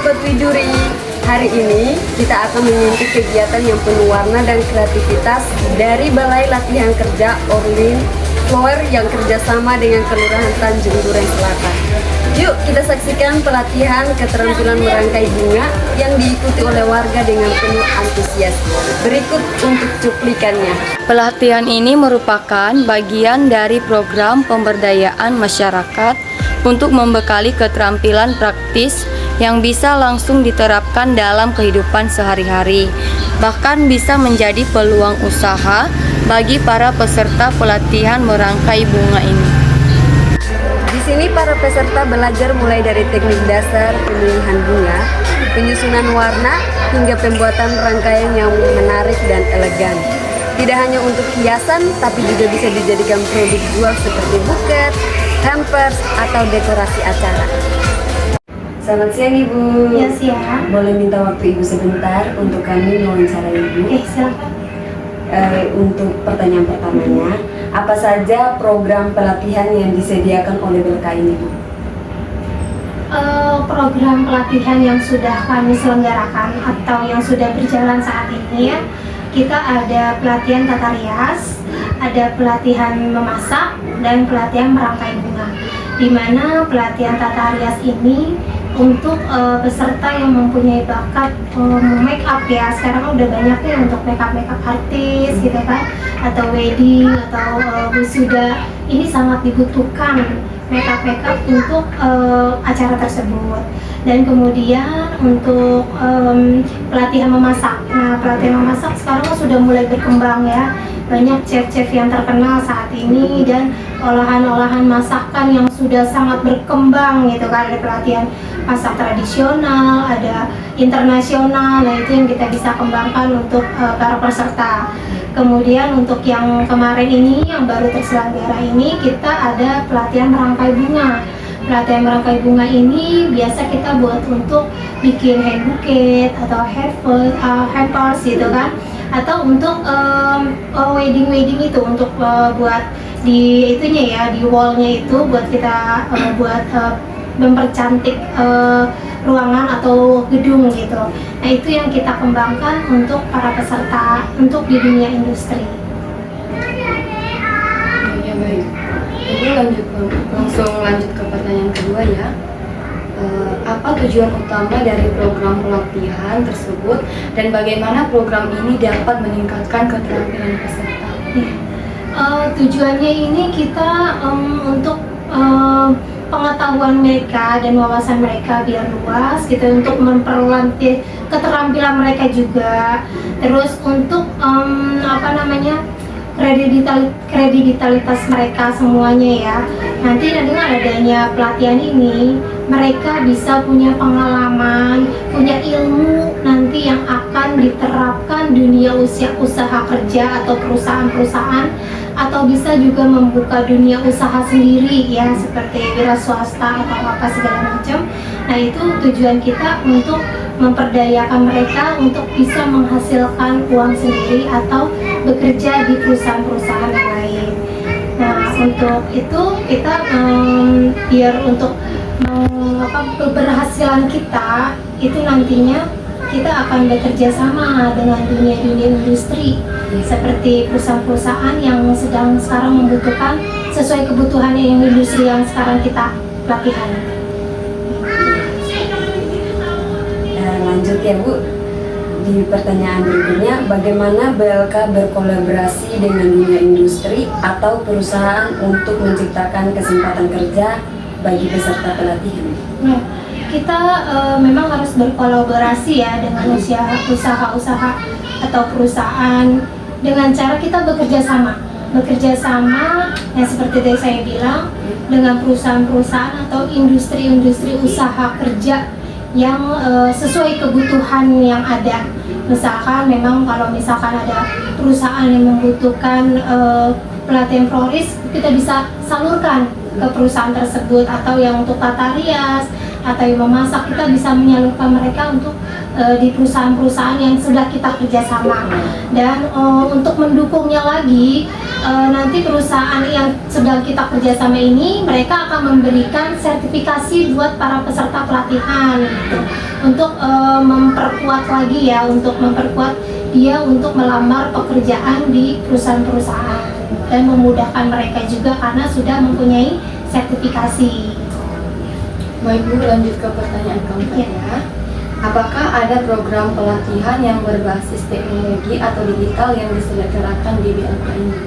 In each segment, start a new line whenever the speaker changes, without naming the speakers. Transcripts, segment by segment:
Sobat Widuri, hari ini kita akan mengikuti kegiatan yang penuh warna dan kreativitas dari Balai Latihan Kerja Orlin Flower yang kerjasama dengan Kelurahan Tanjung Duren Selatan. Yuk kita saksikan pelatihan keterampilan merangkai bunga yang diikuti oleh warga dengan penuh antusias. Berikut untuk cuplikannya.
Pelatihan ini merupakan bagian dari program pemberdayaan masyarakat untuk membekali keterampilan praktis yang bisa langsung diterapkan dalam kehidupan sehari-hari, bahkan bisa menjadi peluang usaha bagi para peserta pelatihan merangkai bunga ini.
Di sini para peserta belajar mulai dari teknik dasar pemilihan bunga, penyusunan warna, hingga pembuatan rangkaian yang menarik dan elegan. Tidak hanya untuk hiasan, tapi juga bisa dijadikan produk jual seperti buket, hampers, atau dekorasi acara. Selamat siang Ibu.
Ya, siang.
Boleh minta waktu Ibu sebentar untuk kami mewawancara Ibu?
Silakan.
Untuk pertanyaan pertamanya, apa saja program pelatihan yang disediakan oleh BLK ini, Bu?
Program pelatihan yang sudah kami selenggarakan atau yang sudah berjalan saat ini ya, kita ada pelatihan tata rias, ada pelatihan memasak, dan pelatihan merangkai bunga. Di mana pelatihan tata rias ini untuk peserta yang mempunyai bakat make up ya, sekarang udah banyak nih untuk make up artis gitu kan, atau wedding atau wisuda, ini sangat dibutuhkan make up untuk acara tersebut. Dan kemudian untuk pelatihan memasak, nah pelatihan memasak sekarang sudah mulai berkembang ya, banyak chef-chef yang terkenal saat ini dan olahan-olahan masakan yang sudah sangat berkembang gitu kan. Ada pelatihan masak tradisional, ada internasional, nah itu yang kita bisa kembangkan untuk para peserta. Kemudian untuk yang kemarin ini, yang baru terselenggara ini, kita ada pelatihan merangkai bunga. Pelatihan merangkai bunga ini biasa kita buat untuk bikin hand bouquet atau hampers gitu kan, atau untuk wedding itu untuk buat di itunya ya, di wallnya itu buat kita buat mempercantik ruangan atau gedung gitu. Nah itu yang kita kembangkan untuk para peserta untuk di dunia industri.
Ya baik, langsung lanjut ke pertanyaan kedua ya. Apa tujuan utama dari program pelatihan tersebut dan bagaimana program ini dapat meningkatkan keterampilan peserta?
Tujuannya ini kita untuk pengetahuan mereka dan wawasan mereka biar luas gitu, untuk memperlantik keterampilan mereka juga, terus untuk kredibilitas mereka semuanya ya. Nanti dengan adanya pelatihan ini mereka bisa punya pengalaman, punya ilmu nanti yang akan diterapkan dunia usaha kerja atau perusahaan-perusahaan, atau bisa juga membuka dunia usaha sendiri ya, seperti wira swasta atau apa segala macam. Nah itu tujuan kita untuk memperdayakan mereka untuk bisa menghasilkan uang sendiri atau bekerja di perusahaan-perusahaan yang lain. Nah untuk itu kita biar untuk keberhasilan kita itu nantinya kita akan bekerja sama dengan dunia industri, seperti perusahaan-perusahaan yang sedang sekarang membutuhkan sesuai kebutuhan yang industri yang sekarang kita pelatihan.
Lanjut ya Bu, di pertanyaan berikutnya, bagaimana BLK berkolaborasi dengan dunia industri atau perusahaan untuk menciptakan kesempatan kerja bagi peserta pelatihan?
Nah, kita memang harus berkolaborasi ya dengan usaha-usaha atau perusahaan dengan cara kita bekerja sama ya, seperti tadi saya bilang, dengan perusahaan-perusahaan atau industri-industri usaha kerja yang sesuai kebutuhan yang ada. Misalkan memang kalau misalkan ada perusahaan yang membutuhkan pelatihan florist, kita bisa salurkan ke perusahaan tersebut, atau yang untuk tata rias atau yang memasak, kita bisa menyalurkan mereka untuk di perusahaan-perusahaan yang sudah kita kerjasama. Dan untuk mendukungnya lagi, nanti perusahaan yang sedang kita kerjasama ini mereka akan memberikan sertifikasi buat para peserta pelatihan gitu. Untuk memperkuat lagi ya, untuk memperkuat dia untuk melamar pekerjaan di perusahaan-perusahaan dan memudahkan mereka juga karena sudah mempunyai sertifikasi.
Baik Bu, lanjut ke pertanyaan keempat ya. Apakah ada program pelatihan yang berbasis teknologi atau digital yang diselenggarakan di BLK ini?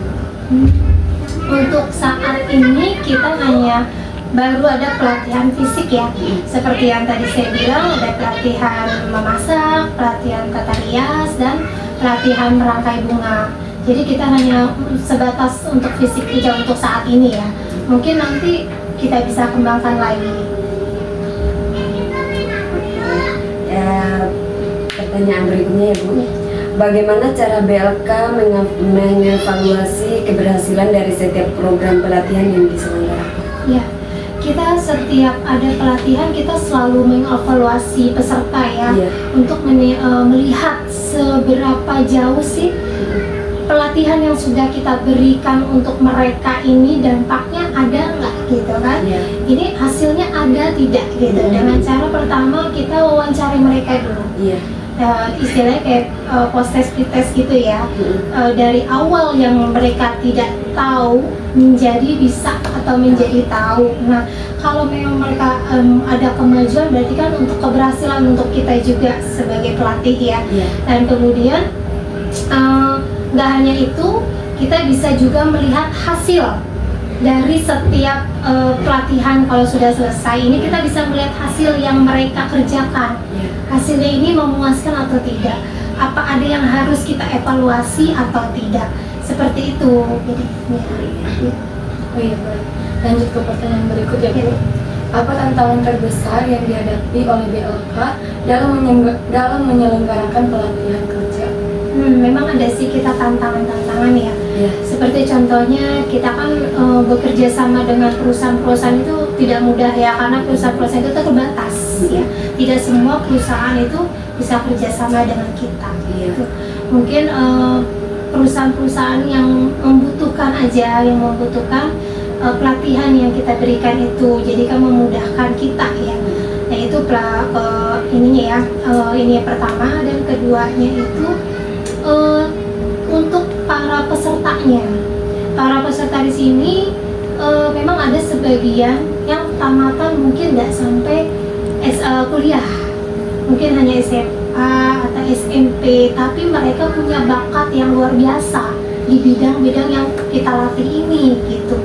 Untuk saat ini kita hanya baru ada pelatihan fisik ya, seperti yang tadi saya bilang ada pelatihan memasak, pelatihan tata rias, dan pelatihan merangkai bunga. Jadi kita hanya sebatas untuk fisik saja untuk saat ini ya. Mungkin nanti kita bisa kembangkan lagi.
Pertanyaan berikutnya ya Bu, bagaimana cara BLK mengevaluasi keberhasilan dari setiap program pelatihan yang diselenggarakan?
Ya, kita setiap ada pelatihan kita selalu mengevaluasi peserta ya, untuk melihat seberapa jauh sih pelatihan yang sudah kita berikan untuk mereka ini dampaknya ada nggak gitu kan? Ini hasilnya ada tidak gitu. Dengan cara pertama kita wawancari mereka dulu. Istilahnya kayak post-test pretest gitu ya. Dari awal yang mereka tidak tahu menjadi bisa atau menjadi tahu. Nah, kalau memang mereka ada kemajuan berarti kan untuk keberhasilan untuk kita juga sebagai pelatih ya. Dan kemudian nggak hanya itu, kita bisa juga melihat hasil dari setiap pelatihan. Kalau sudah selesai ini kita bisa melihat hasil yang mereka kerjakan. Hasilnya ini memuaskan atau tidak, apa ada yang harus kita evaluasi atau tidak, seperti itu. Jadi
baik. Lanjut ke pertanyaan berikutnya Bu. Apa tantangan terbesar yang dihadapi oleh BLK dalam menyelenggarakan pelatihan kerja?
Memang ada sih kita tantangan-tantangan ya. Seperti contohnya kita kan bekerja sama dengan perusahaan-perusahaan itu tidak mudah ya, karena perusahaan-perusahaan itu terbatas ya. Tidak semua perusahaan itu bisa kerjasama dengan kita. Gitu. Mungkin perusahaan-perusahaan yang membutuhkan pelatihan yang kita berikan itu, jadi kan memudahkan kita ya. Nah itu ininya ya, ini yang pertama. Dan keduanya itu untuk para pesertanya. Para peserta di sini memang ada sebagian yang tamatan mungkin nggak sampai kuliah, mungkin hanya SMA atau SMP, tapi mereka punya bakat yang luar biasa di bidang-bidang yang kita latih ini gitu.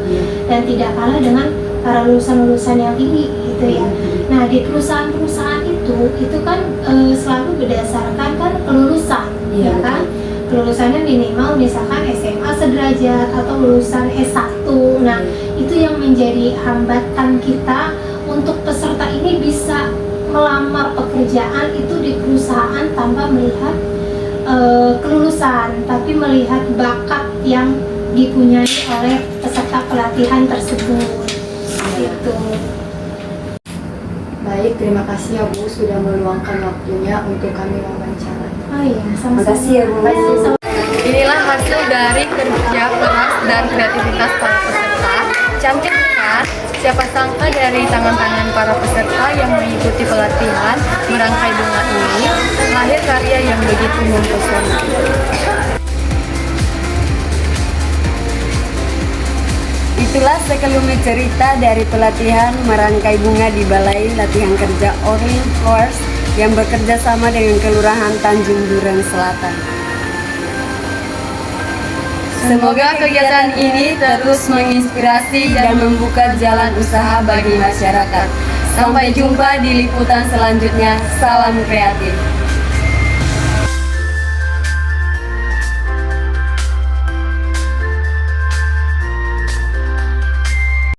Dan tidak kalah dengan para lulusan-lulusan yang ini gitu ya. Nah di perusahaan-perusahaan itu kan selalu berdasarkan kan kelulusan ya kan. Kelulusannya minimal misalkan SMA sederajat atau lulusan S1. Nah itu yang menjadi hambatan kita untuk peserta ini bisa melamar pekerjaan itu di perusahaan tanpa melihat kelulusan, tapi melihat bakat yang dipunyai oleh peserta pelatihan tersebut. Gitu.
Baik, terima kasih ya Bu sudah meluangkan waktunya untuk kami wawancara.
Oh iya, sama-sama.
Terima kasih ya Bu.
Inilah hasil dari kerja keras dan kreativitas para peserta. Cantik kan? Siapa sangka dari tangan-tangan para peserta yang mengikuti pelatihan merangkai bunga ini lahir karya yang begitu mempesona.
Itulah sekelumit cerita dari pelatihan merangkai bunga di Balai Latihan Kerja Orlin Flowers yang bekerja sama dengan Kelurahan Tanjung Duren Selatan. Semoga kegiatan ini terus menginspirasi dan membuka jalan usaha bagi masyarakat. Sampai jumpa di liputan selanjutnya. Salam kreatif.